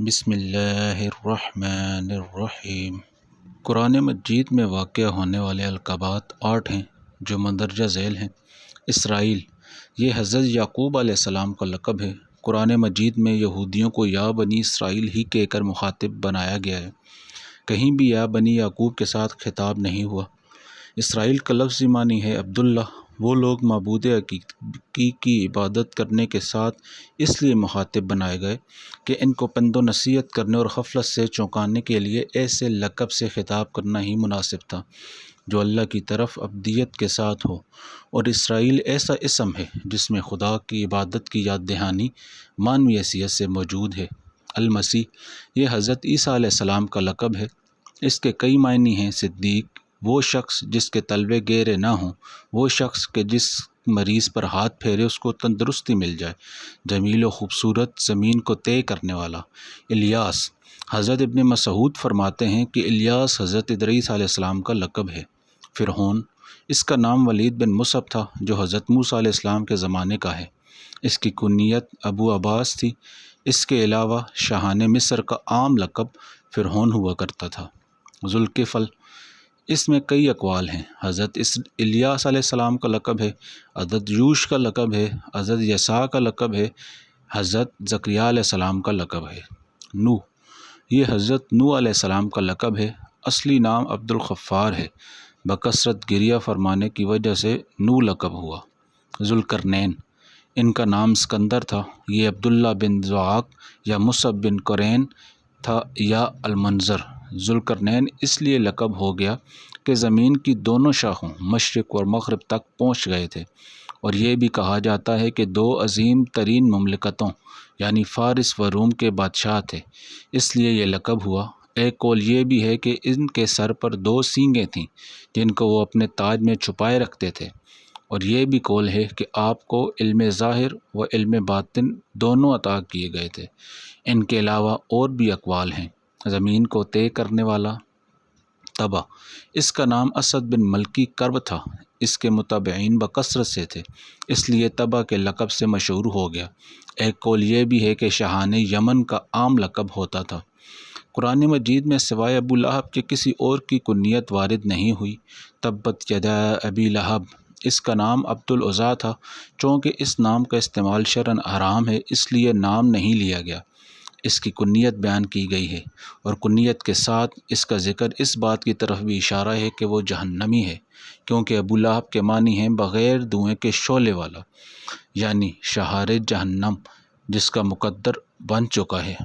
بسم اللہ الرحمن الرحیم۔ قرآن مجید میں واقع ہونے والے القابات 8 ہیں جو مندرجہ ذیل ہیں۔ اسرائیل، یہ حضرت یعقوب علیہ السلام کا لقب ہے۔ قرآن مجید میں یہودیوں کو یا بنی اسرائیل ہی کہہ کر مخاطب بنایا گیا ہے، کہیں بھی یا بنی یعقوب کے ساتھ خطاب نہیں ہوا۔ اسرائیل کا لفظی معنی ہے عبداللہ۔ وہ لوگ معبود حقیقی کی عبادت کرنے کے ساتھ اس لیے مخاطب بنائے گئے کہ ان کو پند و نصیحت کرنے اور غفلت سے چونکانے کے لیے ایسے لقب سے خطاب کرنا ہی مناسب تھا جو اللہ کی طرف عبودیت کے ساتھ ہو، اور اسرائیل ایسا اسم ہے جس میں خدا کی عبادت کی یاد دہانی معنوی حیثیت سے موجود ہے۔ المسیح، یہ حضرت عیسیٰ علیہ السلام کا لقب ہے۔ اس کے کئی معنی ہیں۔ صدیق، وہ شخص جس کے تلوے گہرے نہ ہوں، وہ شخص کہ جس مریض پر ہاتھ پھیرے اس کو تندرستی مل جائے۔ جمیل و خوبصورت، زمین کو طے کرنے والا۔ الیاس، حضرت ابن مسعود فرماتے ہیں کہ الیاس حضرت ادریس علیہ السلام کا لقب ہے۔ فرعون، اس کا نام ولید بن مصعب تھا جو حضرت موسیٰ علیہ السلام کے زمانے کا ہے۔ اس کی کنیت ابو عباس تھی۔ اس کے علاوہ شاہان مصر کا عام لقب فرعون ہوا کرتا تھا۔ ذوالکفل، اس میں کئی اقوال ہیں۔ حضرت الیاس علیہ السلام کا لقب ہے، حضرت یوش کا لقب ہے، حضرت یسع کا لقب ہے، حضرت زکریا علیہ السلام کا لقب ہے۔ نوح، یہ حضرت نوح علیہ السلام کا لقب ہے۔ اصلی نام عبد الغفار ہے، بکثرت گریہ فرمانے کی وجہ سے نوح لقب ہوا۔ ذوالقرنین، ان کا نام اسکندر تھا۔ یہ عبداللہ بن ضحاک یا مصعب بن قرین تھا یا المنذر۔ ذوالقرنین اس لیے لقب ہو گیا کہ زمین کی دونوں شاخوں مشرق اور مغرب تک پہنچ گئے تھے، اور یہ بھی کہا جاتا ہے کہ دو عظیم ترین مملکتوں یعنی فارس و روم کے بادشاہ تھے، اس لیے یہ لقب ہوا۔ ایک قول یہ بھی ہے کہ ان کے سر پر 2 سینگیں تھیں جن کو وہ اپنے تاج میں چھپائے رکھتے تھے، اور یہ بھی قول ہے کہ آپ کو علم ظاہر و علم باطن دونوں عطا کیے گئے تھے۔ ان کے علاوہ اور بھی اقوال ہیں۔ زمین کو طے کرنے والا۔ تبا، اس کا نام اسد بن ملکی کرب تھا۔ اس کے متابعین بکثرت سے تھے، اس لیے تبا کے لقب سے مشہور ہو گیا۔ ایک قول یہ بھی ہے کہ شاہان یمن کا عام لقب ہوتا تھا۔ قرآن مجید میں سوائے ابو لہب کے کسی اور کی کنیت وارد نہیں ہوئی۔ تبت یدا ابی لہب، اس کا نام عبد العزیٰ تھا، چونکہ اس نام کا استعمال شرعاً حرام ہے اس لیے نام نہیں لیا گیا۔ اس کی کنیت بیان کی گئی ہے، اور کنیت کے ساتھ اس کا ذکر اس بات کی طرف بھی اشارہ ہے کہ وہ جہنمی ہے، کیونکہ ابو لہب کے معنی ہیں بغیر دھوئیں کے شعلے والا، یعنی شہار جہنم جس کا مقدر بن چکا ہے۔